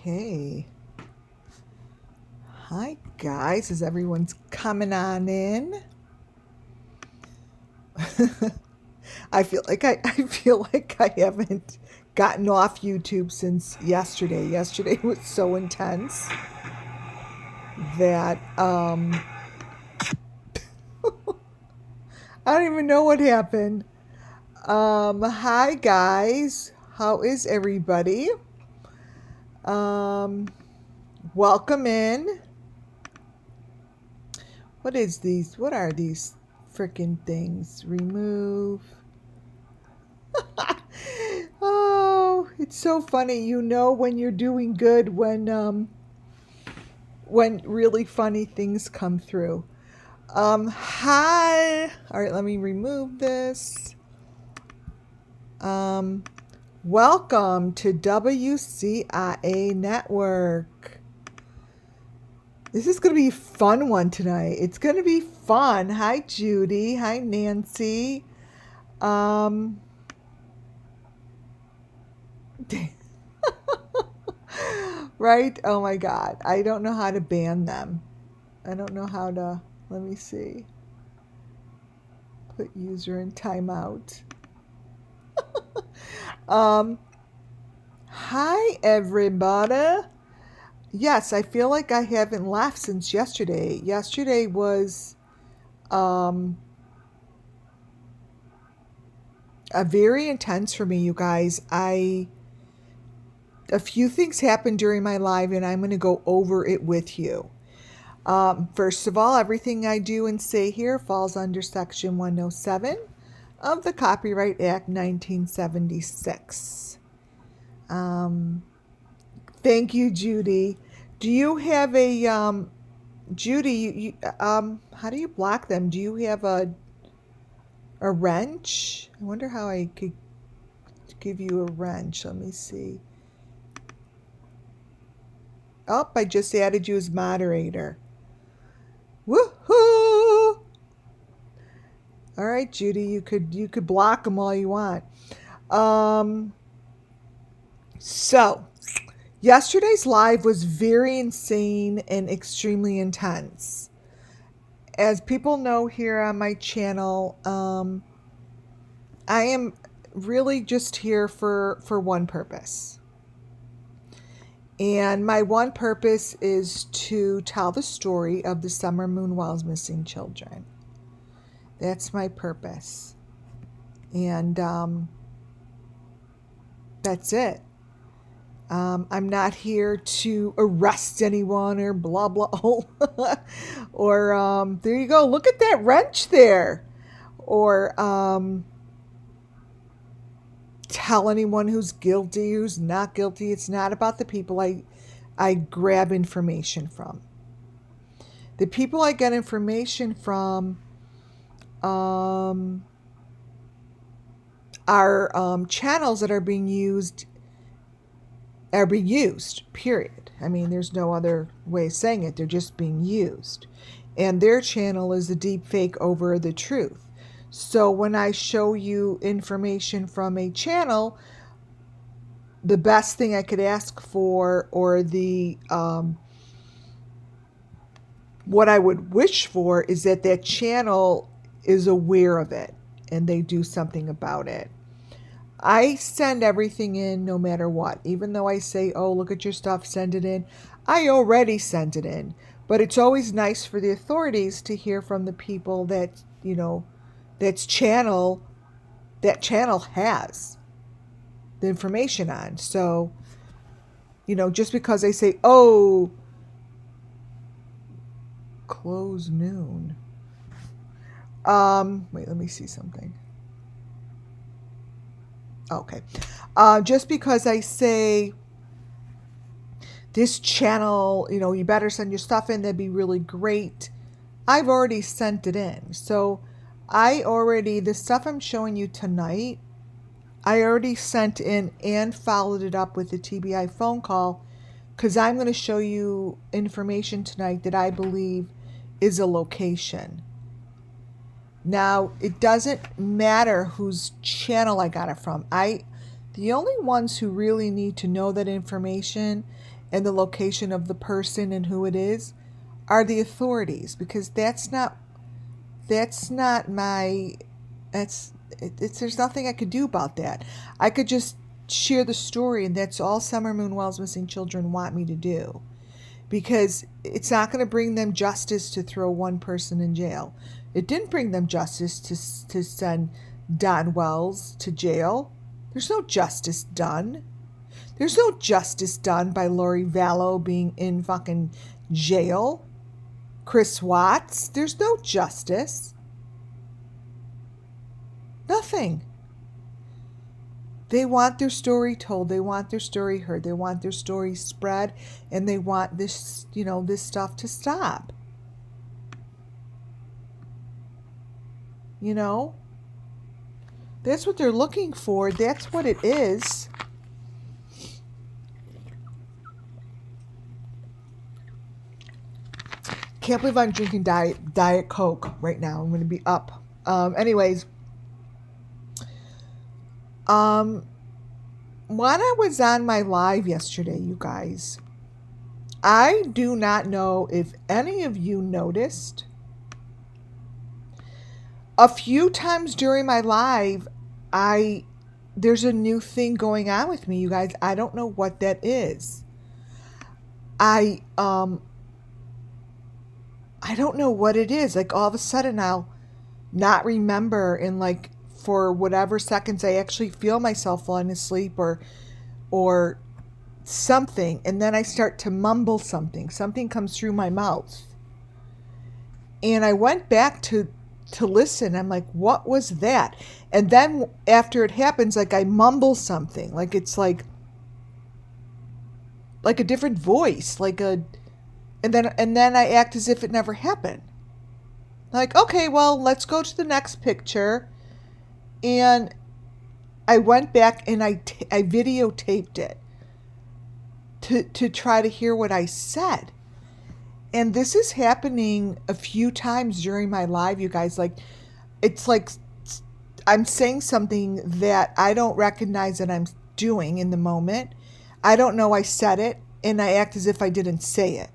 Okay. Hi guys, as everyone's coming on in. I feel like I haven't gotten off YouTube since yesterday. Yesterday was so intense that I don't even know what happened. Hi guys. How is everybody? Um Welcome in. What is these? What are these freaking things? Remove. Oh, it's so funny. You know when you're doing good when really funny things come through. Hi. All right, let me remove this. Um Welcome to WCIA Network. This is going to be a fun one tonight. It's going to be fun. Hi Judy. Hi Nancy. Um Right? Oh my God. I don't know how to ban them. I don't know how to. Let me see. Put user in timeout. Um, Hi, everybody. Yes, I feel like I haven't laughed since yesterday. Yesterday was um, a very intense for me, you guys. A few things happened during my live, and I'm going to go over it with you. First of all, everything I do and say here falls under Section 107 of the Copyright Act 1976. Thank you, Judy. Do you have a Judy? How do you block them? Do you have a wrench? I wonder how I could give you a wrench. Let me see. Oh, I just added you as moderator. Woohoo! All right, Judy, you could block them all you want. Um, so yesterday's live was very insane and extremely intense. As people know here on my channel, I am really just here for one purpose. And my one purpose is to tell the story of the Summer Moon Wells missing children. That's my purpose. And that's it. I'm not here to arrest anyone or blah blah. Or there you go. Look at that wrench there. Or tell anyone who's guilty, who's not guilty. It's not about the people I grab information from. The people I get information from are channels that are being used, period. I mean, there's no other way of saying it. They're just being used. And their channel is a deep fake over the truth. So when I show you information from a channel, the best thing I could ask for, or the what I would wish for, is that that channel is aware of it and they do something about it. I send everything in no matter what. Even though I say, oh, look at your stuff, send it in. I already sent it in. But it's always nice for the authorities to hear from the people that, that channel has the information on. So, just because they say, oh, close noon. Wait, let me see something. Okay. Just because I say this channel, you better send your stuff in, that'd be really great. I've already sent it in. So the stuff I'm showing you tonight, I already sent in and followed it up with a TBI phone call, because I'm going to show you information tonight that I believe is a location. Now, it doesn't matter whose channel I got it from. The only ones who really need to know that information and the location of the person and who it is are the authorities, because that's not my, there's nothing I could do about that. I could just share the story, and that's all Summer Moon Wells Missing Children want me to do, because it's not going to bring them justice to throw one person in jail. It didn't bring them justice to send Don Wells to jail. There's no justice done. There's no justice done by Lori Vallow being in fucking jail. Chris Watts, there's no justice. Nothing. They want their story told. They want their story heard. They want their story spread, and they want this, this stuff to stop. That's what they're looking for. That's what it is. Can't believe I'm drinking Diet Coke right now. I'm going to be up. Anyways, when I was on my live yesterday, you guys, I do not know if any of you noticed. A few times during my live, there's a new thing going on with me, you guys. I don't know what that is. I don't know what it is. Like, all of a sudden I'll not remember, and like for whatever seconds I actually feel myself falling asleep or something, and then I start to mumble something. Something comes through my mouth. And I went back to listen. I'm like, what was that? And then after it happens, like, I mumble something. Like, it's like a different voice, and then I act as if it never happened. Like, okay, well, let's go to the next picture. And I went back and I videotaped it to try to hear what I said. And this is happening a few times during my live, you guys. Like, it's like I'm saying something that I don't recognize that I'm doing in the moment. I don't know I said it, and I act as if I didn't say it.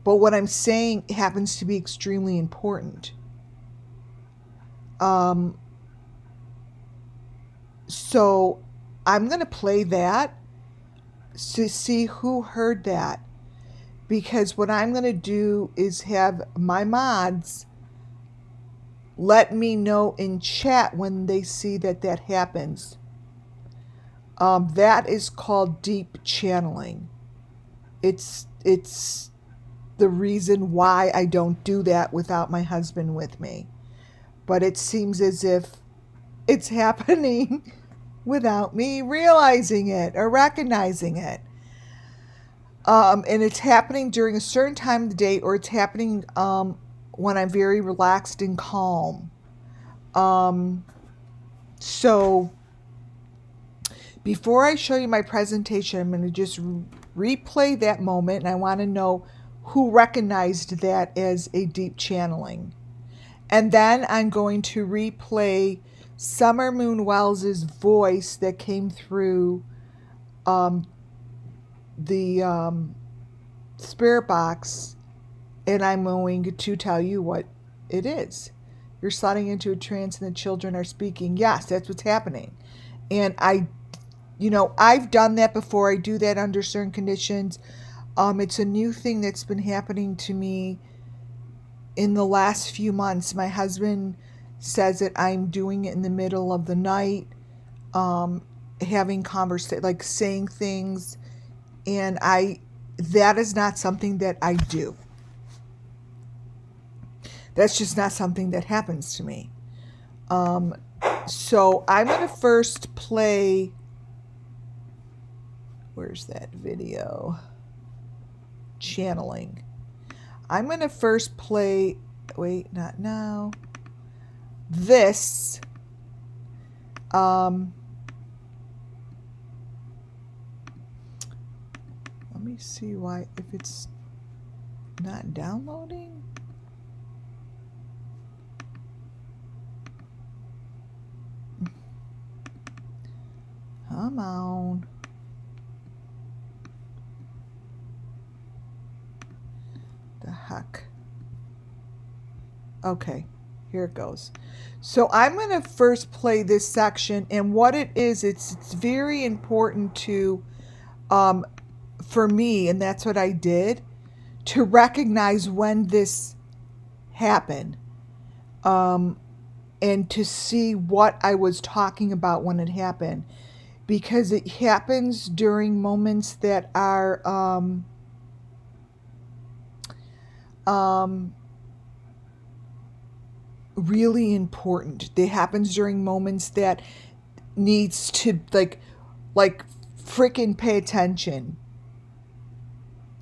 But what I'm saying happens to be extremely important. So I'm going to play that to see who heard that. Because what I'm going to do is have my mods let me know in chat when they see that happens. That is called deep channeling. It's the reason why I don't do that without my husband with me. But it seems as if it's happening without me realizing it or recognizing it. And it's happening during a certain time of the day, or it's happening when I'm very relaxed and calm. So before I show you my presentation, I'm going to just replay that moment, and I want to know who recognized that as a deep channeling. And then I'm going to replay Summer Moon Wells' voice that came through the spirit box, and I'm going to tell you what it is. You're sliding into a trance and the children are speaking. Yes, that's what's happening. And I've done that before. I do that under certain conditions. It's a new thing that's been happening to me in the last few months. My husband says that I'm doing it in the middle of the night, having conversation, like saying things, and that is not something that I do. That's just not something that happens to me. So I'm going to first play, where's that video? Channeling. I'm going to first play, wait, not now. This. Let me see why, if it's not downloading. Come on. heck? Okay, here it goes. So I'm going to first play this section, and what it is, it's very important to, for me, and that's what I did, to recognize when this happened, and to see what I was talking about when it happened, because it happens during moments that are really important. It happens during moments that needs to like freaking pay attention.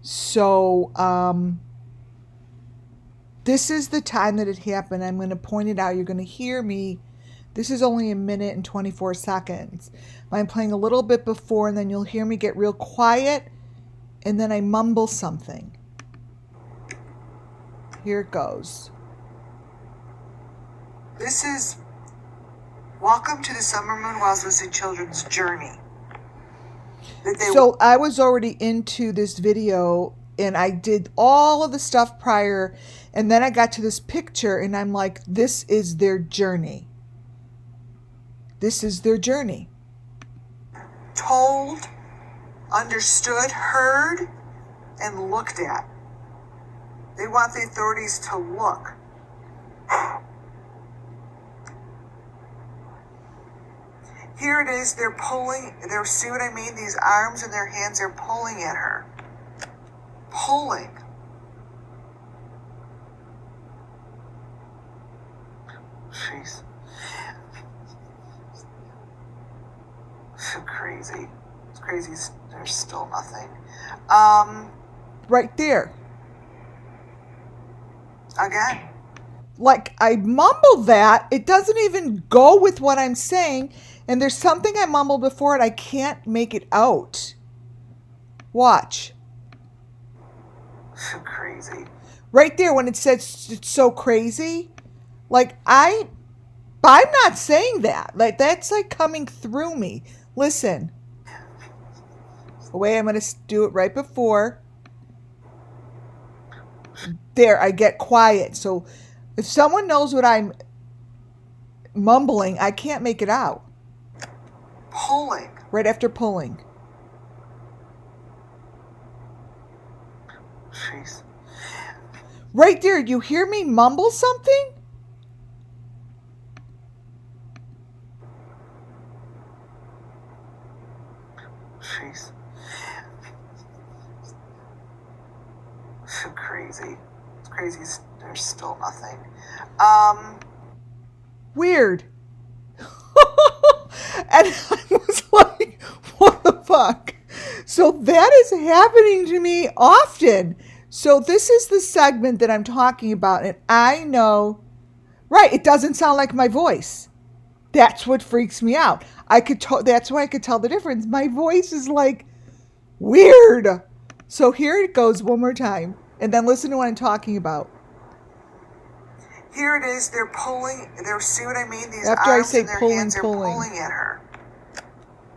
So this is the time that it happened. I'm going to point it out. You're going to hear me. This is only 1 minute and 24 seconds. I'm playing a little bit before, and then you'll hear me get real quiet, and then I mumble something. Here it goes. This is Welcome to the Summer Moon Wowzers and Children's Journey. So I was already into this video, and I did all of the stuff prior, and then I got to this picture, and I'm like, this is their journey. This is their journey. Told, understood, heard, and looked at. They want the authorities to look. Here it is, they're pulling, see what I mean? These arms and their hands are pulling at her. Pulling. Jeez. So crazy. It's crazy, there's still nothing. Right there. Again. Like, I mumbled that. It doesn't even go with what I'm saying. And there's something I mumbled before and I can't make it out. Watch. So crazy. Right there when it says it's so crazy. Like, I'm not saying that. Like, that's like coming through me. Listen. Wait, I'm going to do it right before. There, I get quiet. So if someone knows what I'm mumbling, I can't make it out. Pulling. Right after pulling. Jeez. Right there, you hear me mumble something? Jeez. So crazy. It's crazy. There's still nothing. Weird. And I was like, what the fuck? So that is happening to me often. So this is the segment that I'm talking about. And I know, right, it doesn't sound like my voice. That's what freaks me out. That's why I could tell the difference. My voice is like weird. So here it goes one more time. And then listen to what I'm talking about. Here it is. They're pulling. See what I mean? These After arms I say and their pulling, hands are pulling. pulling at her.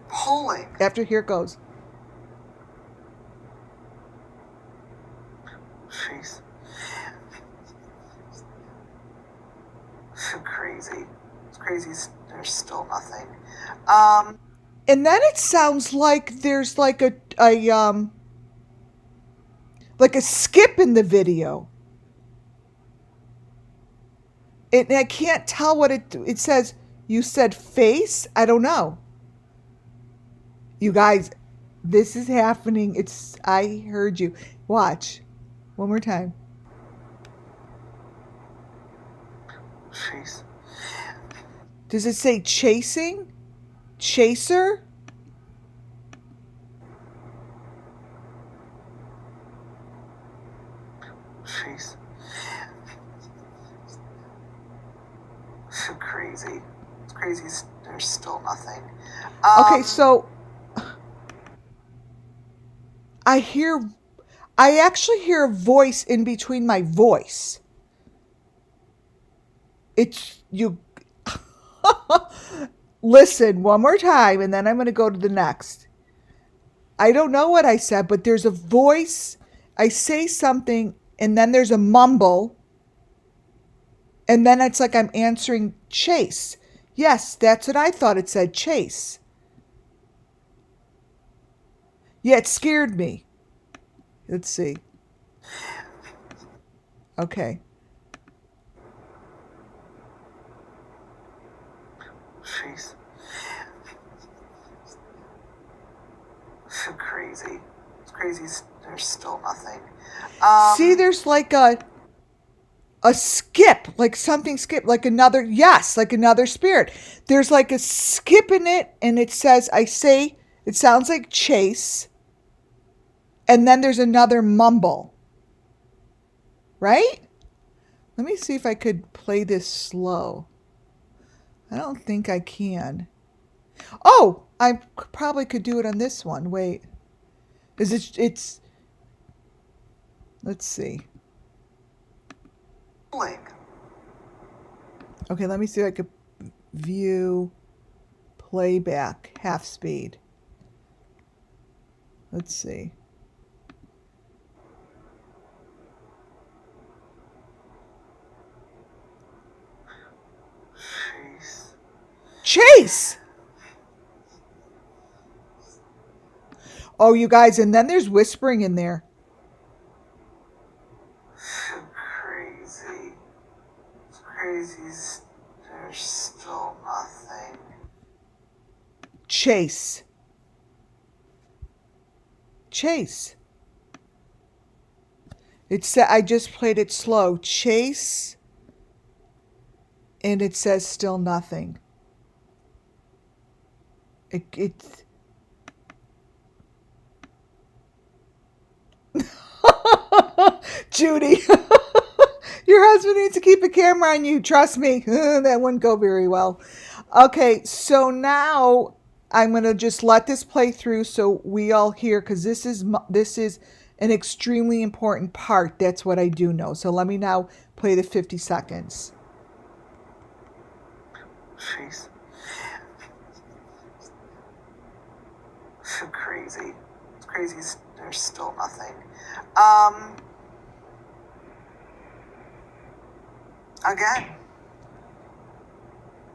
Pulling. After here it goes. Jeez. So crazy. It's crazy. There's still nothing. And then it sounds like there's like a skip in the video. And I can't tell what it says. You said face? I don't know. You guys, this is happening. I heard you. Watch. One more time. Jeez. Does it say chasing? Chaser? Jeez. So crazy. It's crazy. There's still nothing. Okay, so I actually hear a voice in between my voice. It's you. Listen one more time, and then I'm going to go to the next. I don't know what I said, but there's a voice. I say something, and then there's a mumble, and then it's like I'm answering Chase. Yes, that's what I thought it said, Chase. Yeah, it scared me. Let's see. Okay. Jeez. So crazy. It's crazy. There's still nothing. See, there's like a skip, like something skip, like another, yes, like another spirit. There's like a skip in it, and it says, it sounds like Chase, and then there's another mumble, right? Let me see if I could play this slow. I don't think I can. Oh, I probably could do it on this one. Wait. It's, let's see. Pulling. Okay, let me see if I could view playback, half speed. Let's see. Jeez. Chase! Oh, you guys, and then there's whispering in there. Crazy. It's crazy. There's still nothing. Chase. Chase. It said, I just played it slow. Chase. And it says still nothing. It's Judy, your husband needs to keep a camera on you. Trust me, that wouldn't go very well. Okay, so now I'm going to just let this play through so we all hear, because this is an extremely important part. That's what I do know. So let me now play the 50 seconds. Jeez. So crazy. It's crazy. There's still nothing. Again.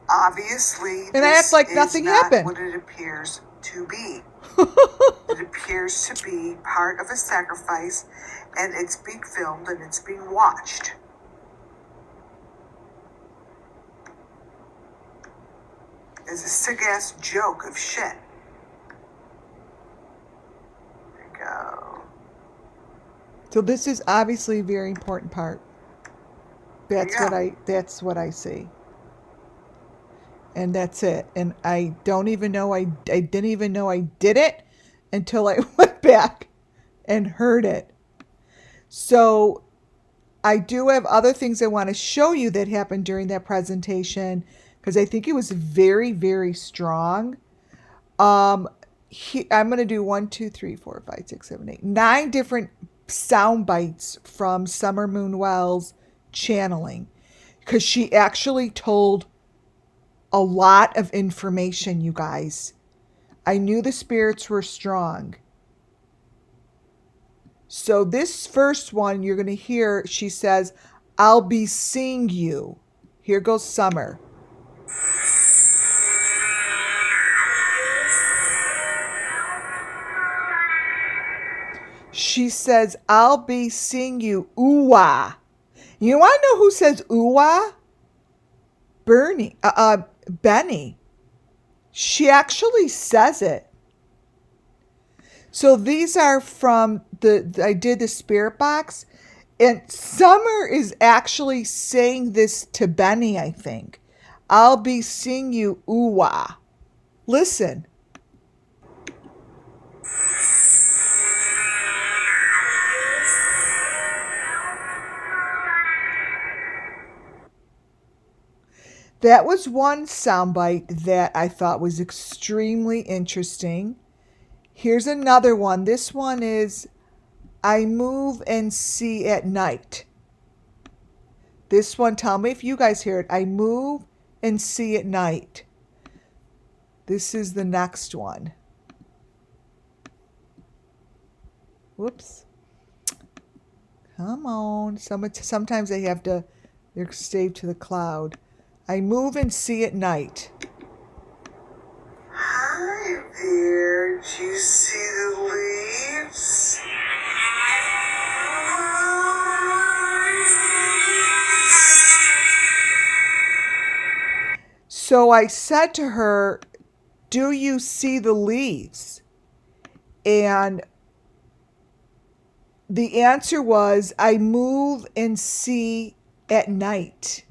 Obviously, And I act like nothing happened. What it appears to be. It appears to be part of a sacrifice, and it's being filmed and it's being watched. It's a sick-ass joke of shit. There you go. So this is obviously a very important part. That's Yeah. what I see. And that's it. And I don't even know I didn't even know I did it until I went back and heard it. So I do have other things I want to show you that happened during that presentation, because I think it was very, very strong. I'm going to do 1, 2, 3, 4, 5, 6, 7, 8, 9 different sound bites from Summer Moon Wells channeling, because she actually told a lot of information, you guys. I knew the spirits were strong. So this first one you're going to hear, she says, I'll be seeing you. Here goes Summer. She says, I'll be seeing you. Ooh-wah. You want to know who says ooh-wah? Benny. She actually says it. So these are from I did the spirit box, and Summer is actually saying this to Benny, I think. I'll be seeing you, ooh-wah. Listen. That was one soundbite that I thought was extremely interesting. Here's another one. This one is, I move and see at night. This one, tell me if you guys hear it. I move and see at night. This is the next one. Whoops. Come on. Sometimes they have to, they're saved to the cloud. I move and see at night. Hi there. Do you see the leaves? So I said to her, do you see the leaves? And the answer was, I move and see at night.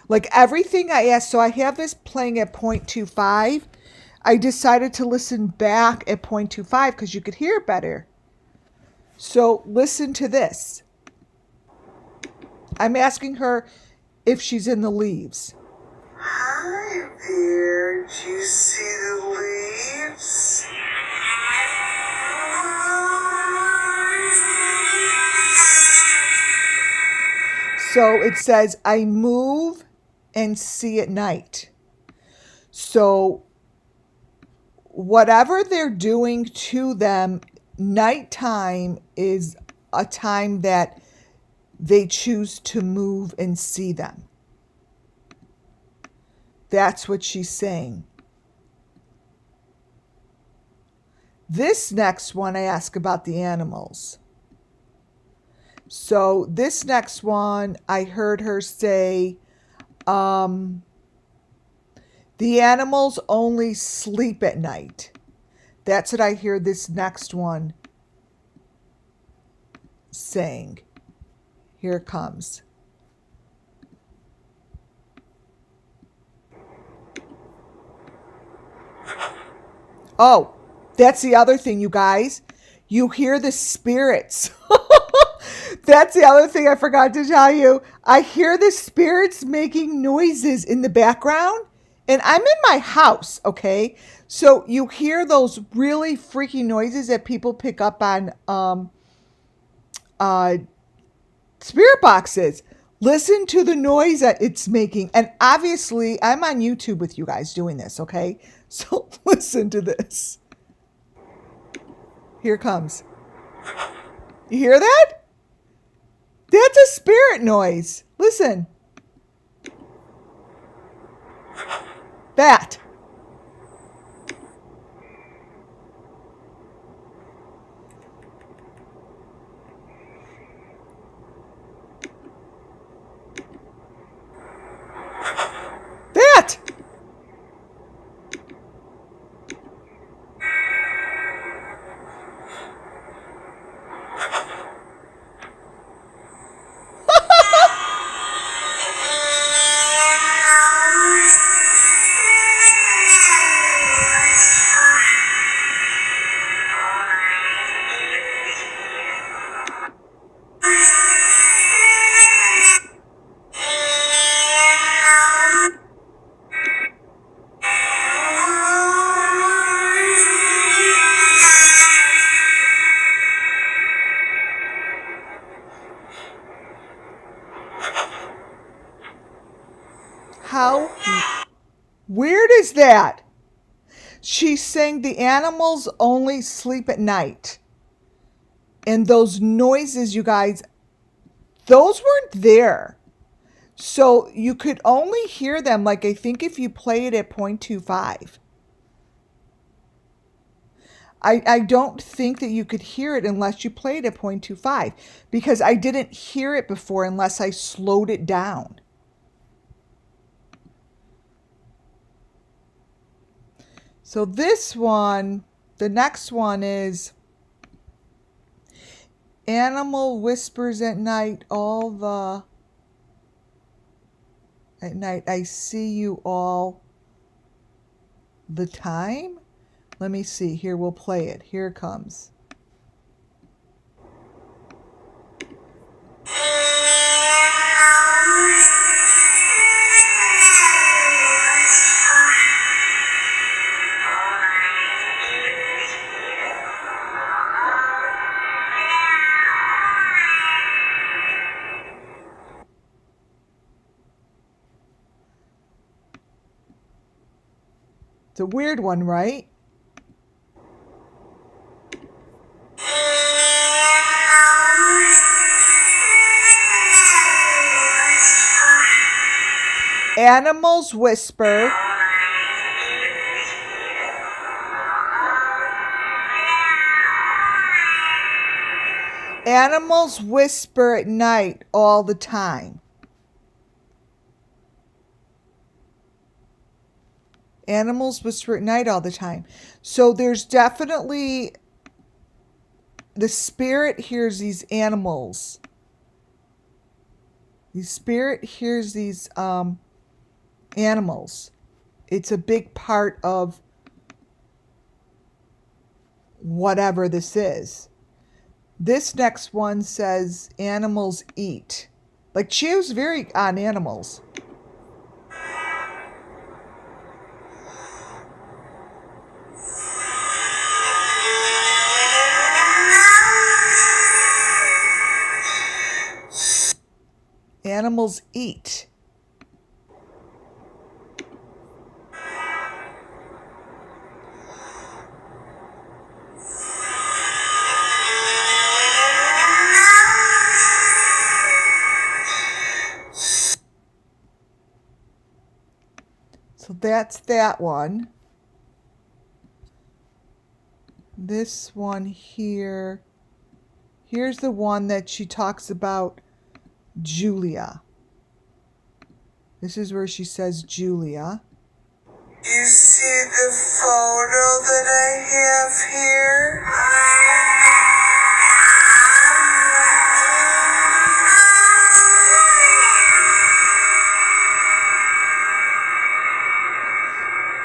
Like everything I asked, so I have this playing at 0.25. I decided to listen back at 0.25 because you could hear it better. So listen to this. I'm asking her if she's in the leaves. Hi there. Do you see the leaves? So it says, I move and see at night. So whatever they're doing to them, nighttime is a time that they choose to move and see them. That's what she's saying. This next one, I ask about the animals. So this next one, I heard her say, the animals only sleep at night. That's what I hear this next one saying. Here it comes. Oh, that's the other thing, you guys. You hear the spirits. That's the other thing I forgot to tell you. I hear the spirits making noises in the background, and I'm in my house, okay? So you hear those really freaky noises that people pick up on spirit boxes. Listen to the noise that it's making. And obviously, I'm on YouTube with you guys doing this, okay? So listen to this. Here it comes. You hear that? That's a spirit noise. Listen. That. That. How weird is that? She's saying the animals only sleep at night. And those noises, you guys, those weren't there. So you could only hear them, like I think if you play it at 0.25. I don't think that you could hear it unless you played at 0.25 because I didn't hear it before unless I slowed it down. So this one, the next one is animal whispers at night, at night I see you all the time. Let me see. Here, we'll play it. Here it comes. It's a weird one, right? Animals whisper. Animals whisper at night all the time. Animals whisper at night all the time. So there's definitely, the spirit hears these animals. The spirit hears these animals. It's a big part of whatever this is. This next one says animals eat. Like, she was very on animals. Animals eat. So that's that one. This one here. Here's the one that she talks about Julia. This is where she says Julia. You see the photo that I have here?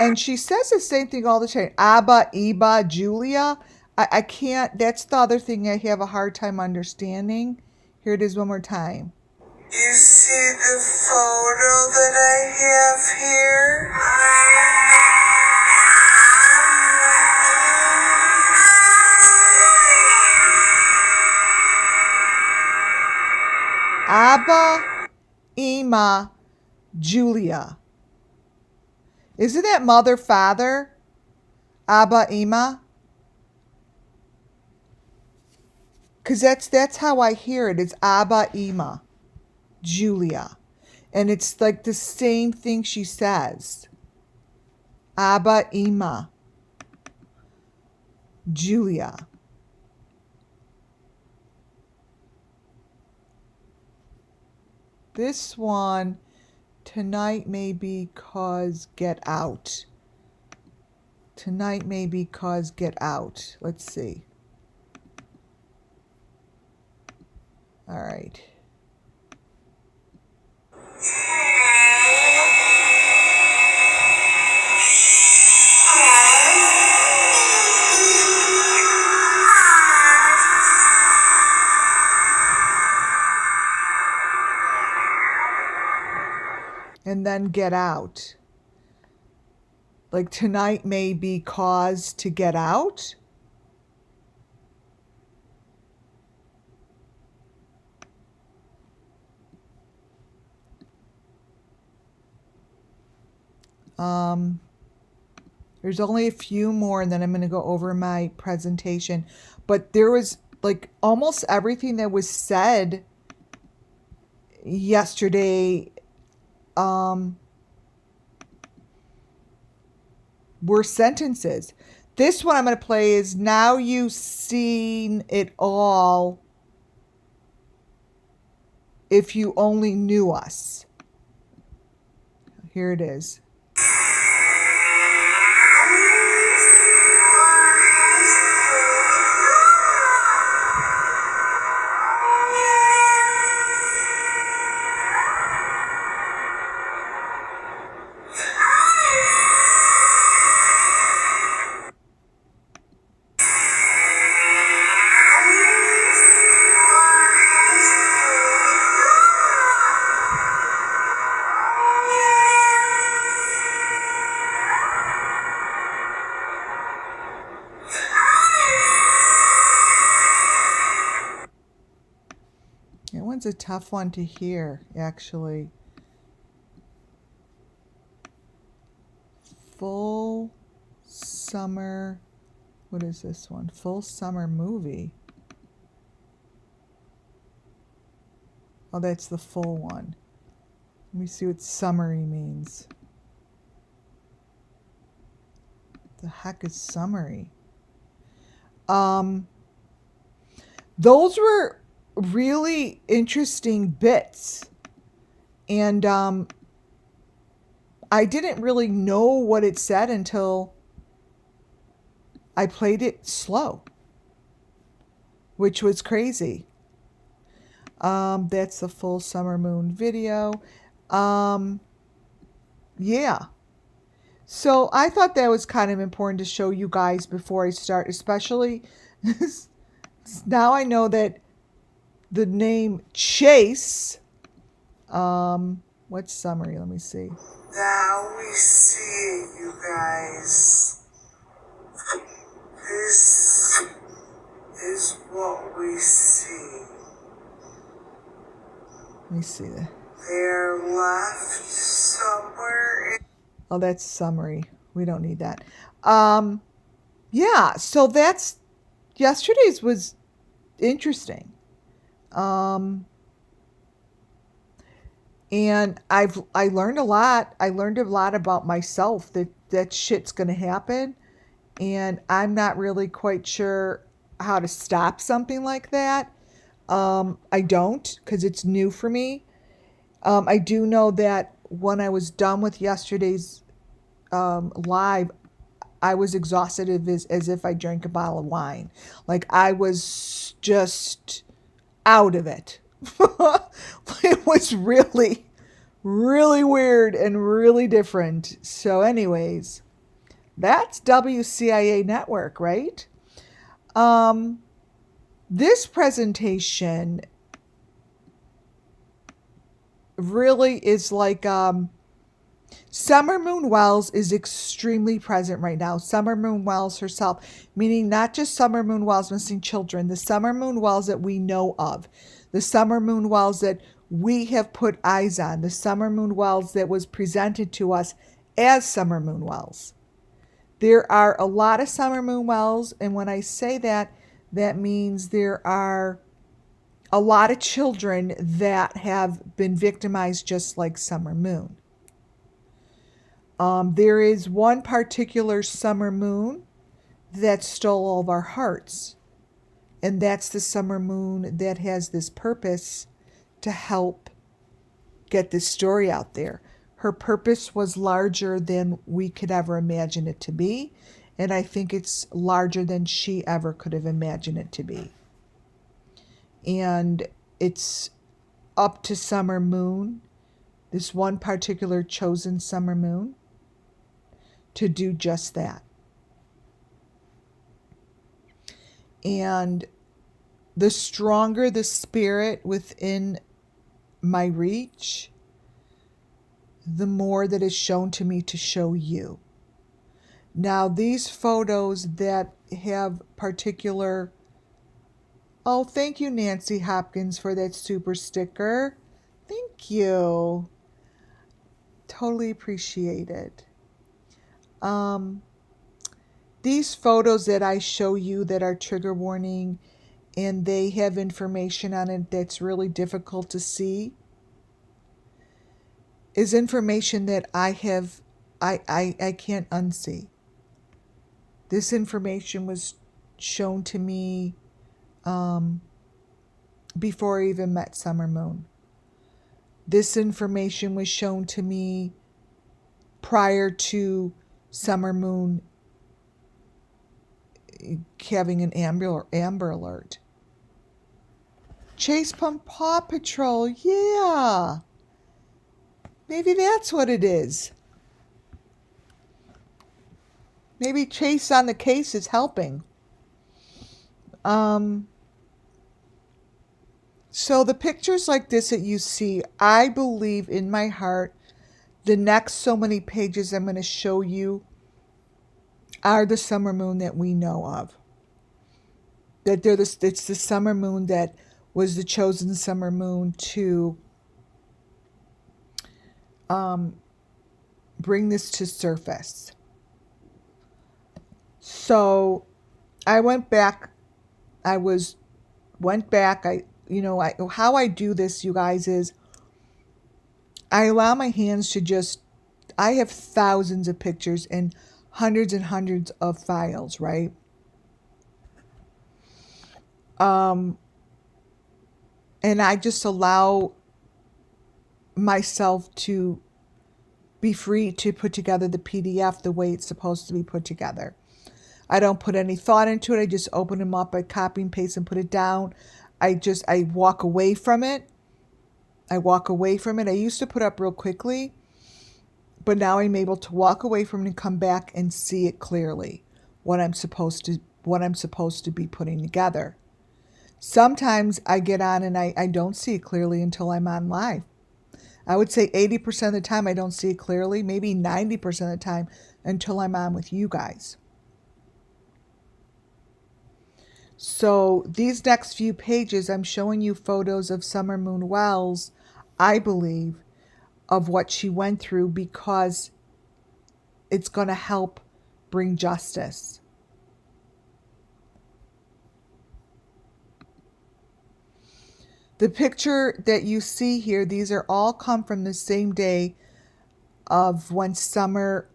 And she says the same thing all the time. Abba, Iba, Julia. I can't, that's the other thing I have a hard time understanding. Here it is one more time. You see the photo that I have here? Abba, Ima, Julia. Isn't that mother, father? Abba, Ima? Because that's how I hear it. It's Abba, Ima, Julia. And it's like the same thing she says. Abba, Ima, Julia. This one, tonight may be cause get out. Tonight may be cause get out. Let's see. All right. And then get out. Like, tonight may be cause to get out. There's only a few more, and then I'm going to go over my presentation. But there was, like, almost everything that was said yesterday were sentences. This one I'm going to play is now you've seen it all if you only knew us. Here it is. That one's a tough one to hear, actually. Full summer, what is this one? Full summer movie. Oh, that's the full one. Let me see what summary means. The heck is summary? Those were really interesting bits. And I didn't really know what it said until I played it slow, which was crazy. That's the full summer moon video. Yeah. So I thought that was kind of important to show you guys before I start, especially now I know that the name Chase, what's summary? Let me see. Now we see, you guys. This is what we see. Let me see that. They're left somewhere. Oh, that's summary. We don't need that. Yeah, so that's yesterday's was interesting. And I learned a lot. I learned a lot about myself that shit's gonna happen, and I'm not really quite sure how to stop something like that. I don't, because it's new for me. I do know that when I was done with yesterday's live, I was exhausted as if I drank a bottle of wine. Like I was just out of it. It was really, really weird and really different. So, anyways, that's WCIA Network, right? This presentation really is like Summer Moon Wells is extremely present right now. Summer Moon Wells herself, meaning not just Summer Moon Wells missing children, the Summer Moon Wells that we know of, the Summer Moon Wells that we have put eyes on, the Summer Moon Wells that was presented to us as Summer Moon Wells. There are a lot of Summer Moon Wells, and when I say that, that means there are a lot of children that have been victimized just like Summer Moon. There is one particular summer moon that stole all of our hearts. And that's the summer moon that has this purpose to help get this story out there. Her purpose was larger than we could ever imagine it to be. And I think it's larger than she ever could have imagined it to be. And it's up to Summer Moon, this one particular chosen summer moon, to do just that. And the stronger the spirit within my reach, the more that is shown to me to show you. Now, these photos that have particular... Oh, thank you, Nancy Hopkins, for that super sticker. Thank you. Totally appreciate it. These photos that I show you that are trigger warning and they have information on it that's really difficult to see is information that I can't unsee. This information was shown to me before I even met Summer Moon. This information was shown to me prior to Summer Moon having an Amber Alert. Chase from Paw Patrol, yeah. Maybe that's what it is. Maybe Chase on the case is helping. So the pictures like this that you see, I believe in my heart, the next so many pages I'm going to show you are the summer moon that we know of. That it's the summer moon that was the chosen summer moon to bring this to surface. So I went back. How I do this, you guys, is I allow my hands to just, I have thousands of pictures and hundreds of files, right? And I just allow myself to be free to put together the PDF the way it's supposed to be put together. I don't put any thought into it. I just open them up, I copy and paste and put it down. I walk away from it. I used to put up real quickly, but now I'm able to walk away from it and come back and see it clearly, what I'm supposed to be putting together. Sometimes I get on and I don't see it clearly until I'm on live. I would say 80% of the time I don't see it clearly, maybe 90% of the time until I'm on with you guys. So these next few pages, I'm showing you photos of Summer Moon Wells, I believe, of what she went through, because it's going to help bring justice. The picture that you see here, these are all come from the same day of when Summer,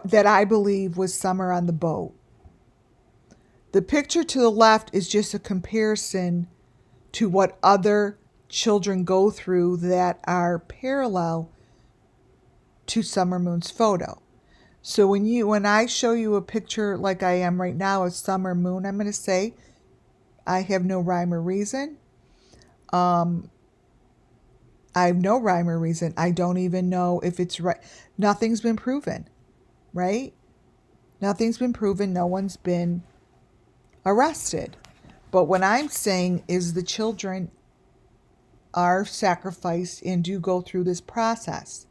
that I believe was Summer on the boat. The picture to the left is just a comparison to what other children go through that are parallel to Summer Moon's photo. So when I show you a picture like I am right now of Summer Moon, I'm going to say I have no rhyme or reason. I have no rhyme or reason. I don't even know if it's right. Nothing's been proven, right? Nothing's been proven. No one's been arrested. But what I'm saying is the children are sacrificed and do go through this process.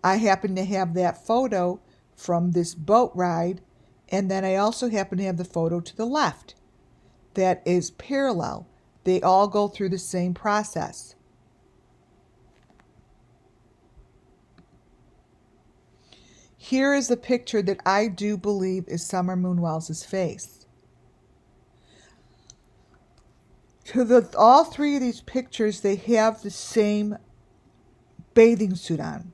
I happen to have that photo from this boat ride, and then I also happen to have the photo to the left that is parallel. They all go through the same process. Here is the picture that I do believe is Summer Moon Wells' face. All three of these pictures, they have the same bathing suit on,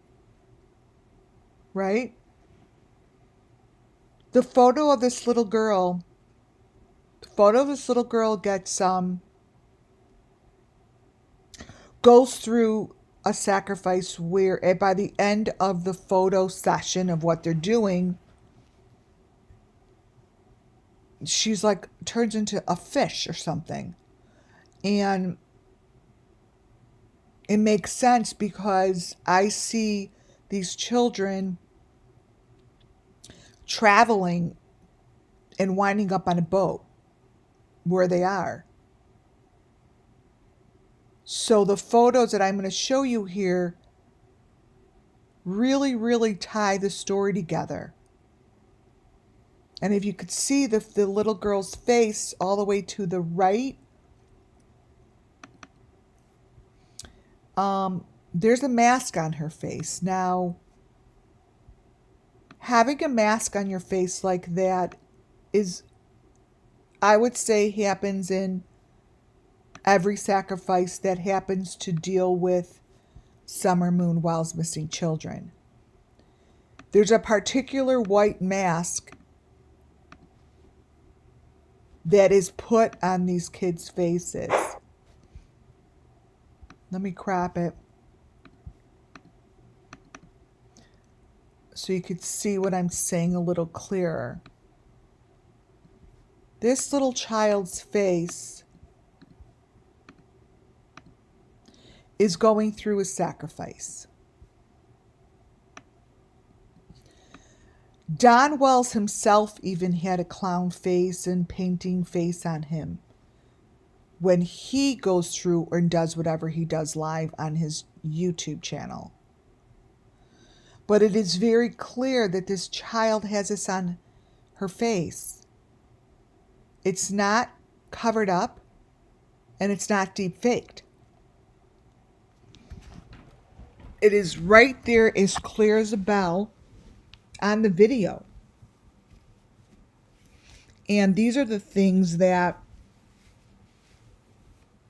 right? The photo of this little girl gets goes through a sacrifice where by the end of the photo session of what they're doing, she's like turns into a fish or something. And it makes sense because I see these children traveling and winding up on a boat where they are. So the photos that I'm going to show you here really tie the story together. And if you could see the little girl's face all the way to the right, there's a mask on her face. Now, having a mask on your face like that is, I would say, happens in every sacrifice that happens to deal with Summer Moon Wells missing children. There's a particular white mask that is put on these kids' faces. Let me crop it so you could see what I'm saying a little clearer. This little child's face is going through a sacrifice. Don Wells himself even had a clown face and painting face on him when he goes through and does whatever he does live on his YouTube channel. But it is very clear that this child has this on her face. It's not covered up and it's not deep faked. It is right there as clear as a bell on the video. And these are the things that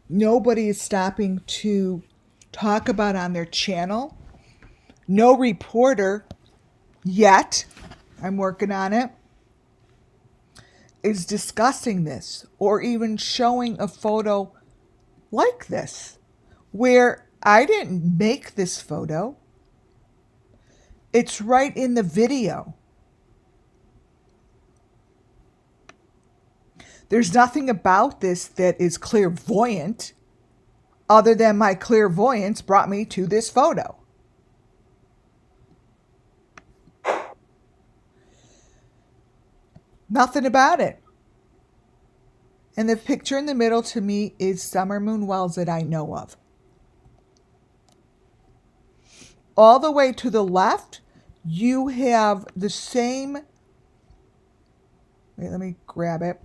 nobody is stopping to talk about on their channel. No reporter yet, I'm working on it, is discussing this or even showing a photo like this, where I didn't make this photo. It's right in the video. There's nothing about this that is clairvoyant other than my clairvoyance brought me to this photo. Nothing about it. And the picture in the middle to me is Summer Moon Wells that I know of. All the way to the left, you have the same. Wait, let me grab it.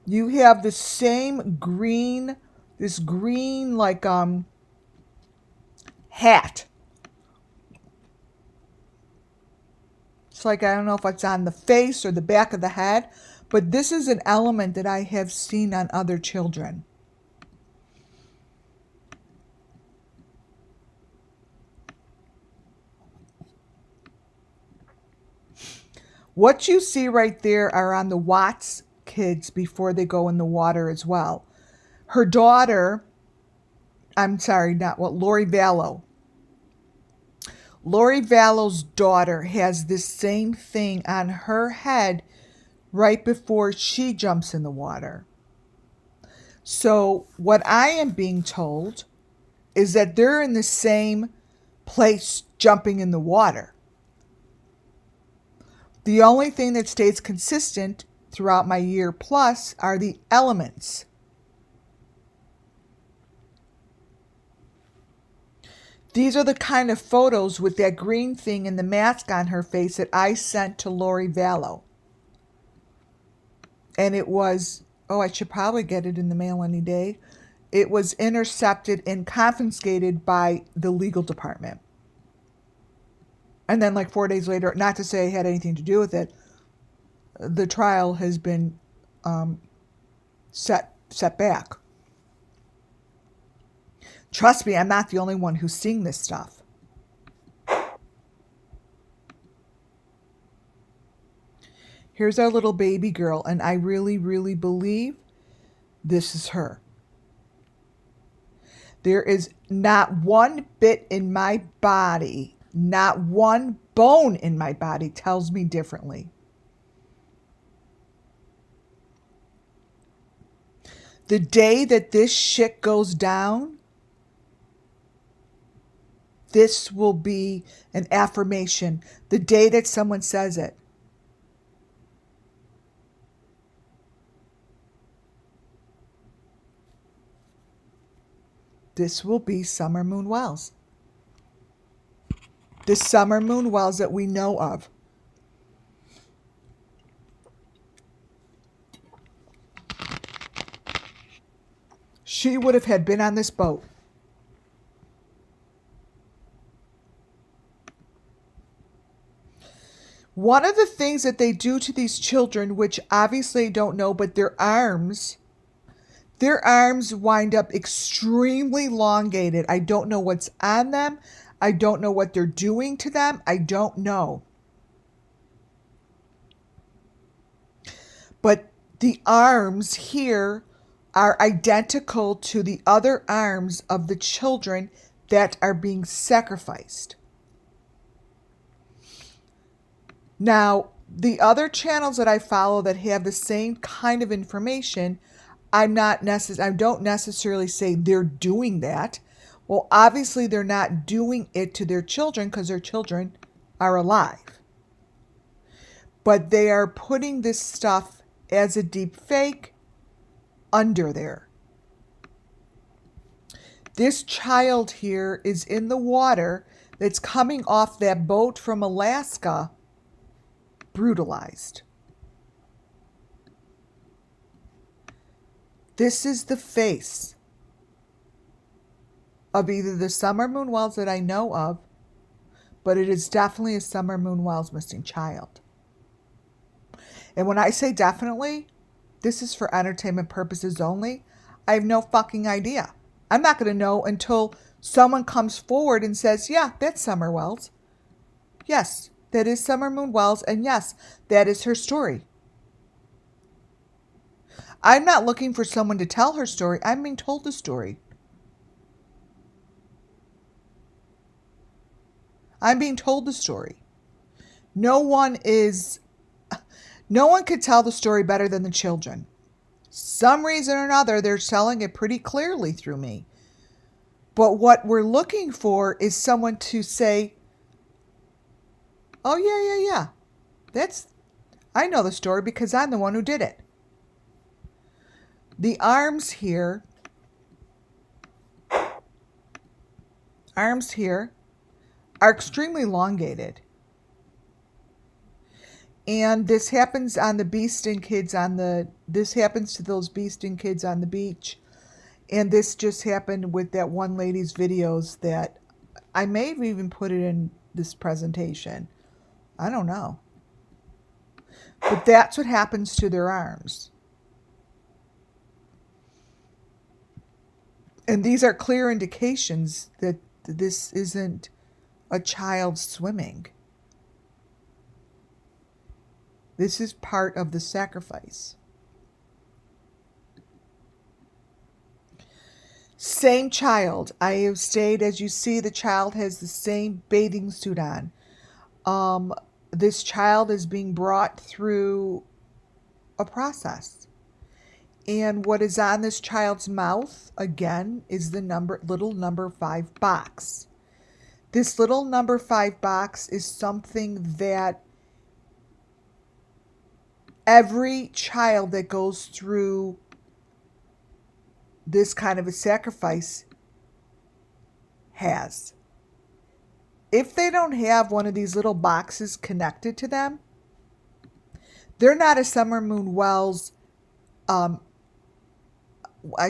You have the same green, this green like hat. It's like, I don't know if it's on the face or the back of the head, but this is an element that I have seen on other children. What you see right there are on the Watts kids before they go in the water as well. Her daughter, I'm sorry, not what, Lori Vallow. Lori Vallow's daughter has this same thing on her head right before she jumps in the water. So what I am being told is that they're in the same place jumping in the water. The only thing that stays consistent throughout my year plus are the elements. These are the kind of photos with that green thing and the mask on her face that I sent to Lori Vallow. And it was, I should probably get it in the mail any day. It was intercepted and confiscated by the legal department. And then like 4 days later, not to say I had anything to do with it, the trial has been set back. Trust me, I'm not the only one who's seeing this stuff. Here's our little baby girl, and I really, really believe this is her. There is not one bit in my body, not one bone in my body tells me differently. The day that this shit goes down, this will be an affirmation. The day that someone says it. This will be Summer Moon Wells. The Summer Moon Wells that we know of. She would have had been on this boat. One of the things that they do to these children, which obviously I don't know, but their arms wind up extremely elongated. I don't know what's on them. I don't know what they're doing to them. I don't know. But the arms here are identical to the other arms of the children that are being sacrificed. Now, the other channels that I follow that have the same kind of information, I don't necessarily say they're doing that. Well, obviously they're not doing it to their children because their children are alive. But they are putting this stuff as a deep fake under there. This child here is in the water that's coming off that boat from Alaska, brutalized. This is the face of either the Summer Moon Wells that I know of, but it is definitely a Summer Moon Wells missing child. And when I say definitely, this is for entertainment purposes only. I have no fucking idea. I'm not going to know until someone comes forward and says, yeah, that's Summer Wells. Yes, that is Summer Moon Wells. And yes, that is her story. I'm not looking for someone to tell her story. I'm being told the story. I'm being told the story. No one could tell the story better than the children. Some reason or another, they're telling it pretty clearly through me. But what we're looking for is someone to say, oh, yeah. I know the story because I'm the one who did it. The arms here are extremely elongated. And this happens on the bee sting kids this happens to those bee sting kids on the beach. And this just happened with that one lady's videos that I may have even put it in this presentation. I don't know. But that's what happens to their arms. And these are clear indications that this isn't a child swimming. This is part of the sacrifice. Same child. I have stayed, as you see, the child has the same bathing suit on. This child is being brought through a process. And what is on this child's mouth, again, is the little number 5 box. This little number 5 box is something that every child that goes through this kind of a sacrifice has. If they don't have one of these little boxes connected to them, they're not a Summer Moon Wells. I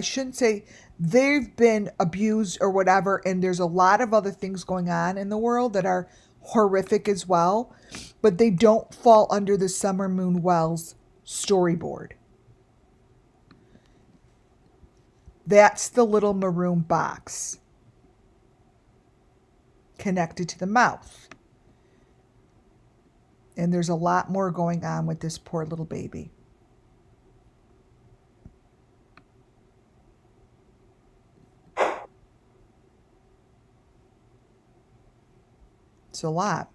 shouldn't say they've been abused or whatever, and there's a lot of other things going on in the world that are horrific as well, but they don't fall under the Summer Moon Wells storyboard. That's the little maroon box connected to the mouth. And there's a lot more going on with this poor little baby. It's a lot.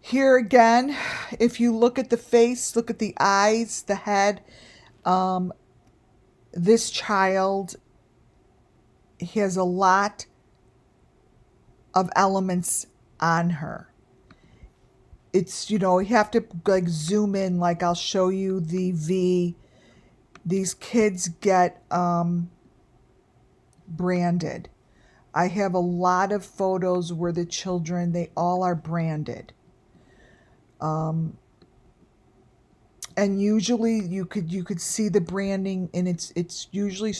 Here again, if you look at the face, look at the eyes, the head, this child has a lot of elements on her. It's, you have to like zoom in, like I'll show you the V. These kids get branded. I have a lot of photos where the children, they all are branded. And usually you could see the branding, and it's usually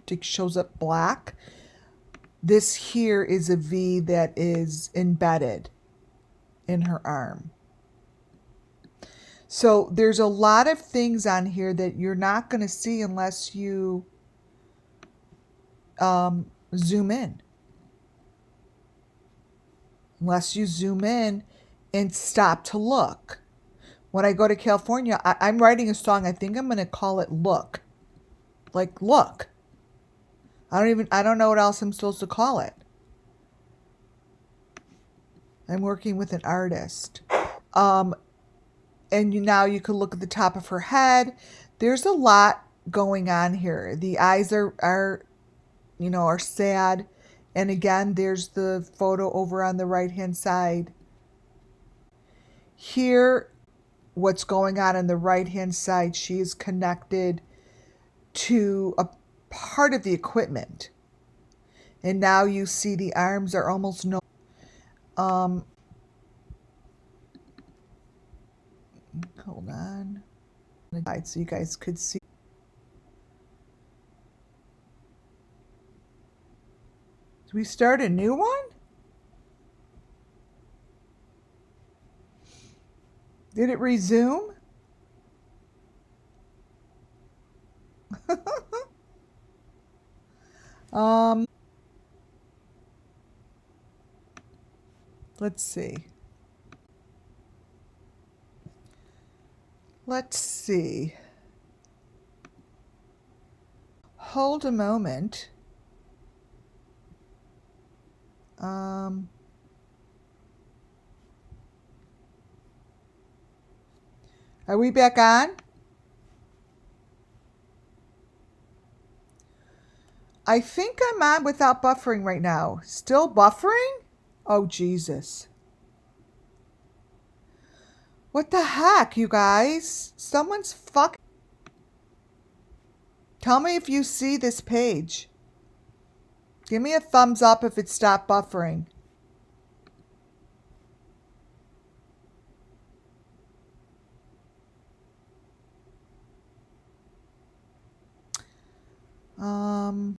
it shows up black. This here is a V that is embedded in her arm. So there's a lot of things on here that you're not going to see unless you zoom in. Unless you zoom in and stop to look. When I go to California, I'm writing a song. I think I'm going to call it Look. Like, look. I don't know what else I'm supposed to call it. I'm working with an artist. And now you can look at the top of her head. There's a lot going on here. The eyes are sad. And again, there's the photo over on the right-hand side. Here, what's going on the right-hand side, she is connected to a part of the equipment. And now you see the arms are almost no. Hold on. So you guys could see. Did we start a new one? Did it resume? Let's see. Let's see. Hold a moment. Are we back on? I think I'm on without buffering right now. Still buffering? Oh, Jesus. What the heck, you guys? Someone's fucking... Tell me if you see this page. Give me a thumbs up if it stopped buffering.